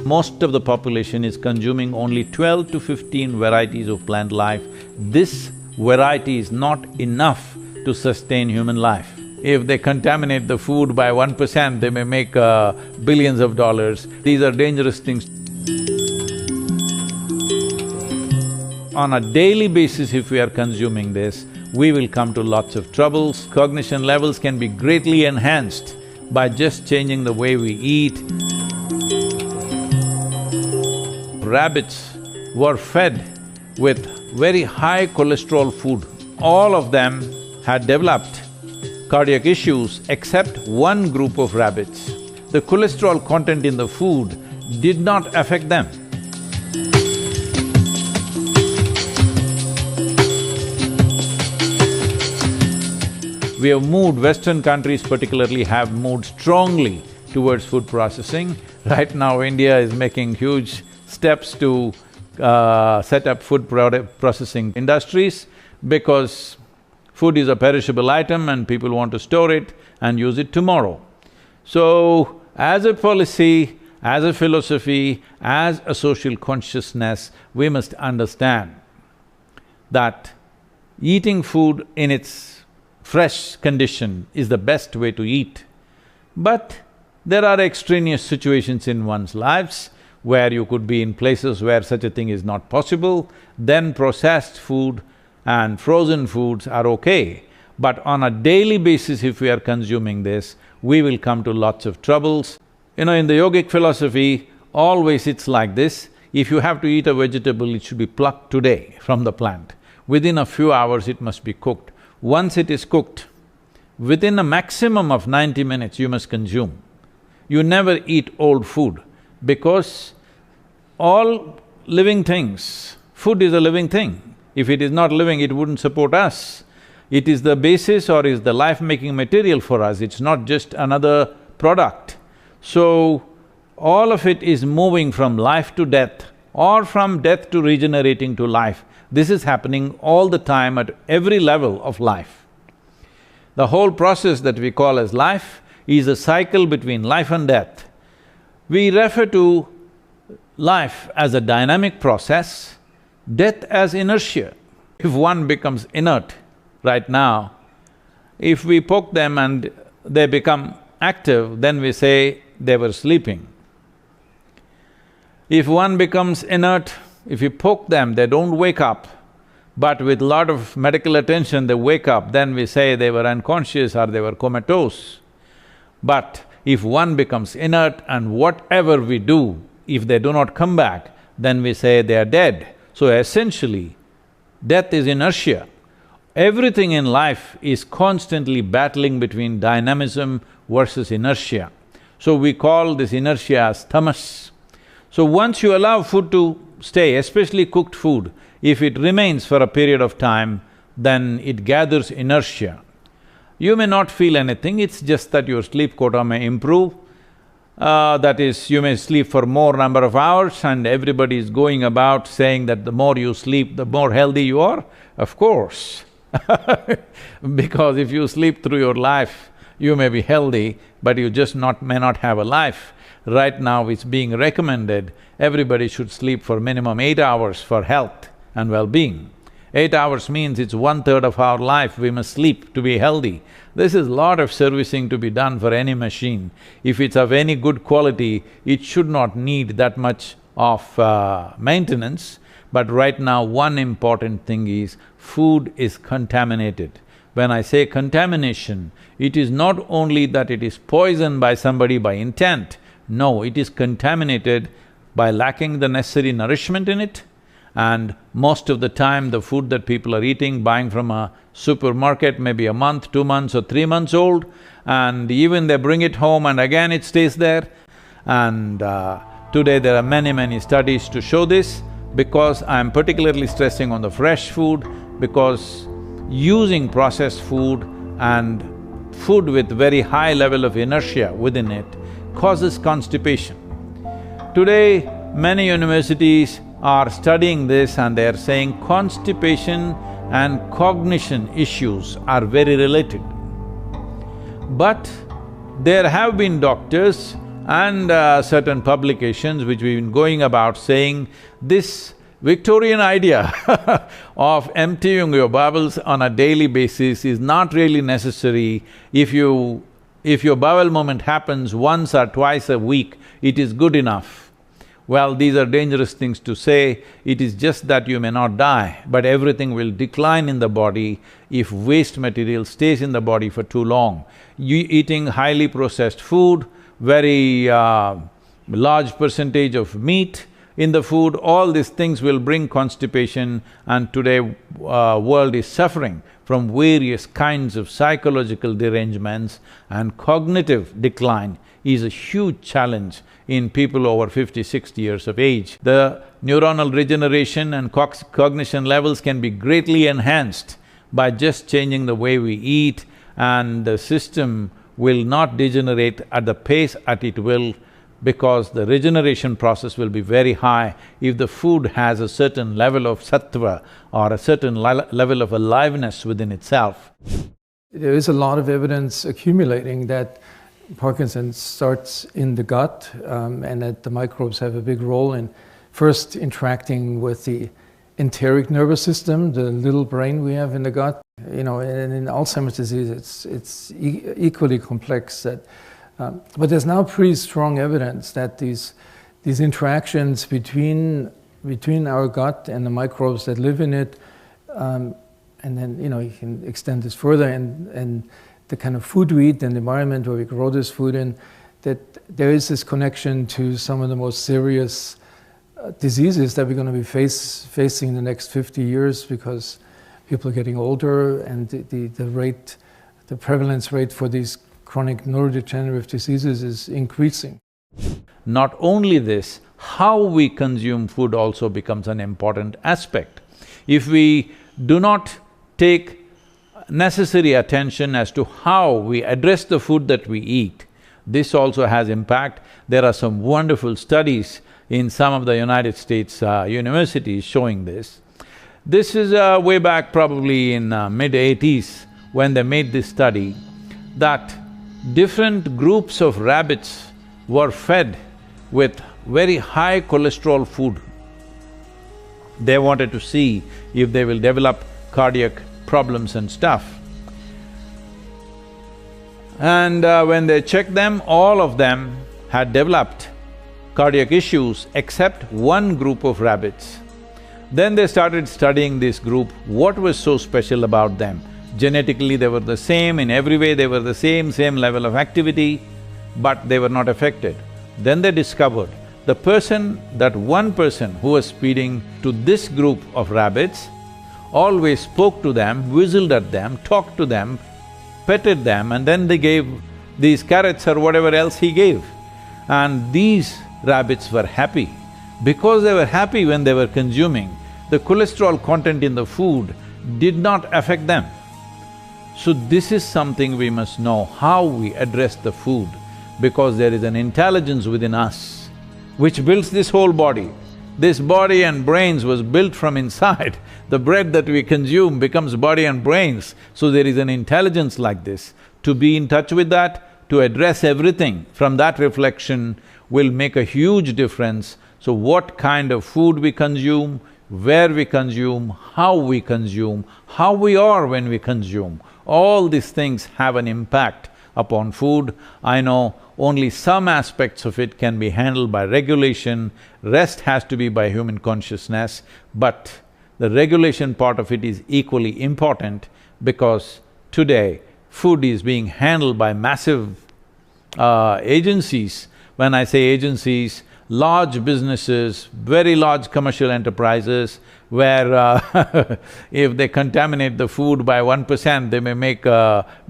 most of the population is consuming only 12 to 15 varieties of plant life. This variety is not enough to sustain human life. If they contaminate the food by 1%, they may make billions of dollars. These are dangerous things. On a daily basis, if we are consuming this, we will come to lots of troubles. Cognition levels can be greatly enhanced by just changing the way we eat. Rabbits were fed with very high cholesterol food. All of them had developed cardiac issues except one group of rabbits. The cholesterol content in the food did not affect them. We have moved, Western countries particularly have moved strongly towards food processing. Right now, India is making huge steps to set up food processing industries because food is a perishable item and people want to store it and use it tomorrow. So, as a policy, as a philosophy, as a social consciousness, we must understand that eating food in its fresh condition is the best way to eat. But there are extraneous situations in one's lives where you could be in places where such a thing is not possible, then processed food and frozen foods are okay. But on a daily basis, if we are consuming this, we will come to lots of troubles. You know, in the yogic philosophy, always it's like this, if you have to eat a vegetable, it should be plucked today from the plant. Within a few hours, it must be cooked. Once it is cooked, within a maximum of 90 minutes, you must consume. You never eat old food because all living things, food is a living thing. If it is not living, it wouldn't support us. It is the basis or is the life-making material for us, it's not just another product. So, all of it is moving from life to death or from death to regenerating to life. This is happening all the time at every level of life. The whole process that we call as life is a cycle between life and death. We refer to life as a dynamic process, death as inertia. If one becomes inert right now, if we poke them and they become active, then we say they were sleeping. If one becomes inert, if you poke them, they don't wake up, but with lot of medical attention they wake up, then we say they were unconscious or they were comatose. But if one becomes inert and whatever we do, if they do not come back, then we say they are dead. So essentially, death is inertia. Everything in life is constantly battling between dynamism versus inertia. So we call this inertia as tamas. So once you allow food to stay, especially cooked food, if it remains for a period of time, then it gathers inertia. You may not feel anything, it's just that your sleep quota may improve. That is, you may sleep for more number of hours and everybody is going about saying that the more you sleep, the more healthy you are. Of course because if you sleep through your life, you may be healthy, but you just may not have a life. Right now it's being recommended, everybody should sleep for minimum 8 hours for health and well-being. 8 hours means it's 1/3 of our life we must sleep to be healthy. This is lot of servicing to be done for any machine. If it's of any good quality, it should not need that much of maintenance. But right now, one important thing is, food is contaminated. When I say contamination, it is not only that it is poisoned by somebody by intent, no, it is contaminated by lacking the necessary nourishment in it, and most of the time the food that people are eating, buying from a supermarket may be a month, 2 months or 3 months old, and even they bring it home and again it stays there. And today there are many studies to show this, because I'm particularly stressing on the fresh food, because using processed food and food with very high level of inertia within it causes constipation. Today, many universities are studying this and they are saying constipation and cognition issues are very related. But there have been doctors and certain publications which we've been going about saying this Victorian idea of emptying your bowels on a daily basis is not really necessary. If your bowel movement happens once or twice a week, it is good enough. Well, these are dangerous things to say. It is just that you may not die, but everything will decline in the body if waste material stays in the body for too long. You eating highly processed food, very large percentage of meat in the food, all these things will bring constipation, and today world is suffering from various kinds of psychological derangements, and cognitive decline is a huge challenge in people over 50, 60 years of age. The neuronal regeneration and cognition levels can be greatly enhanced by just changing the way we eat, and the system will not degenerate at the pace at it will, because the regeneration process will be very high if the food has a certain level of sattva or a certain level of aliveness within itself. There is a lot of evidence accumulating that Parkinson's starts in the gut, and that the microbes have a big role in first interacting with the enteric nervous system, the little brain we have in the gut. You know, and in Alzheimer's disease it's equally complex. But there's now pretty strong evidence that these interactions between our gut and the microbes that live in it, and then you can extend this further, and the kind of food we eat and the environment where we grow this food in, that there is this connection to some of the most serious diseases that we're going to be facing in the next 50 years, because people are getting older and the prevalence rate for these chronic neurodegenerative diseases is increasing. Not only this, how we consume food also becomes an important aspect. If we do not take necessary attention as to how we address the food that we eat, this also has impact. There are some wonderful studies in some of the United States universities showing this. This is way back probably in mid-80s when they made this study, that different groups of rabbits were fed with very high cholesterol food. They wanted to see if they will develop cardiac problems and stuff. And when they checked them, all of them had developed cardiac issues except one group of rabbits. Then they started studying this group, what was so special about them. Genetically they were the same, in every way they were the same level of activity, but they were not affected. Then they discovered that one person who was feeding to this group of rabbits always spoke to them, whistled at them, talked to them, petted them, and then they gave these carrots or whatever else he gave. And these rabbits were happy. Because they were happy when they were consuming, the cholesterol content in the food did not affect them. So this is something we must know, how we address the food, because there is an intelligence within us which builds this whole body. This body and brains was built from inside. The bread that we consume becomes body and brains, so there is an intelligence like this. To be in touch with that, to address everything from that reflection will make a huge difference. So what kind of food we consume, where we consume, how we are when we consume, all these things have an impact upon food. I know only some aspects of it can be handled by regulation, rest has to be by human consciousness, but the regulation part of it is equally important, because today food is being handled by massive agencies. When I say agencies, large businesses, very large commercial enterprises, where if they contaminate the food by 1%, they may make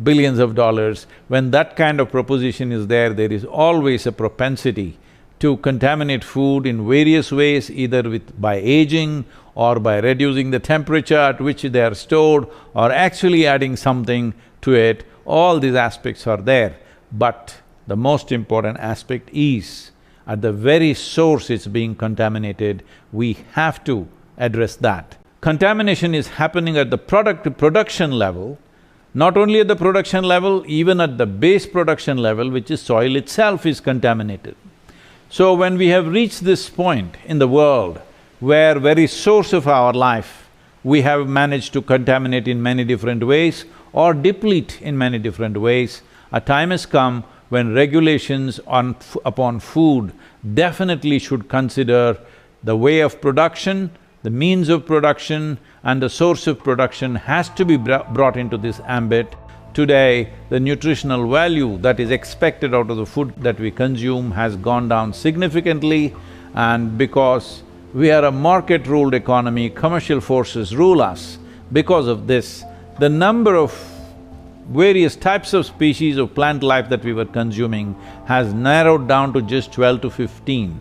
billions of dollars. When that kind of proposition is there is always a propensity to contaminate food in various ways, either by aging or by reducing the temperature at which they are stored, or actually adding something to it. All these aspects are there, but the most important aspect is, at the very source it's being contaminated, we have to address that. Contamination is happening at the production level, Not only at the production level, even at the base production level, which is soil itself, is contaminated. So when we have reached this point in the world where very source of our life we have managed to contaminate in many different ways or deplete in many different ways, a time has come when regulations upon food definitely should consider the way of production, the means of production and the source of production has to be brought into this ambit. Today, the nutritional value that is expected out of the food that we consume has gone down significantly, and because we are a market-ruled economy, commercial forces rule us. Because of this, the number of various types of species of plant life that we were consuming has narrowed down to just 12 to 15.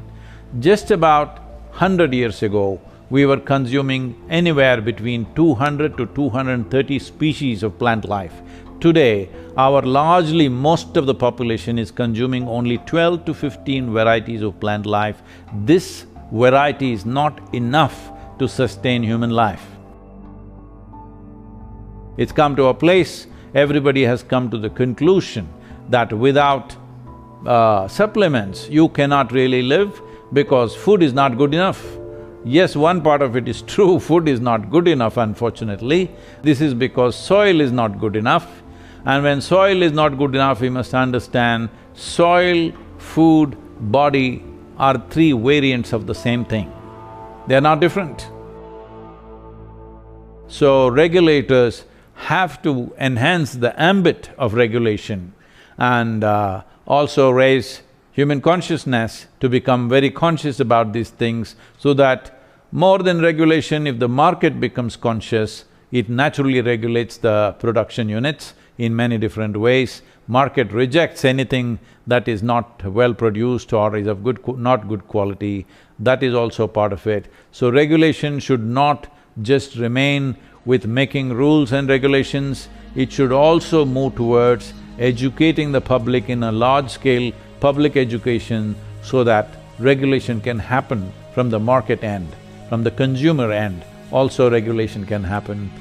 Just about 100 years ago, we were consuming anywhere between 200 to 230 species of plant life. Today, most of the population is consuming only 12 to 15 varieties of plant life. This variety is not enough to sustain human life. It's come to a place, everybody has come to the conclusion that without supplements, you cannot really live because food is not good enough. Yes, one part of it is true, food is not good enough unfortunately. This is because soil is not good enough. And when soil is not good enough, we must understand soil, food, body are three variants of the same thing. They are not different. So regulators have to enhance the ambit of regulation and also raise human consciousness to become very conscious about these things so that more than regulation, if the market becomes conscious, it naturally regulates the production units in many different ways. Market rejects anything that is not well produced or is of not good quality, that is also part of it. So regulation should not just remain with making rules and regulations, it should also move towards educating the public in a large-scale public education so that regulation can happen from the market end, from the consumer end, also regulation can happen.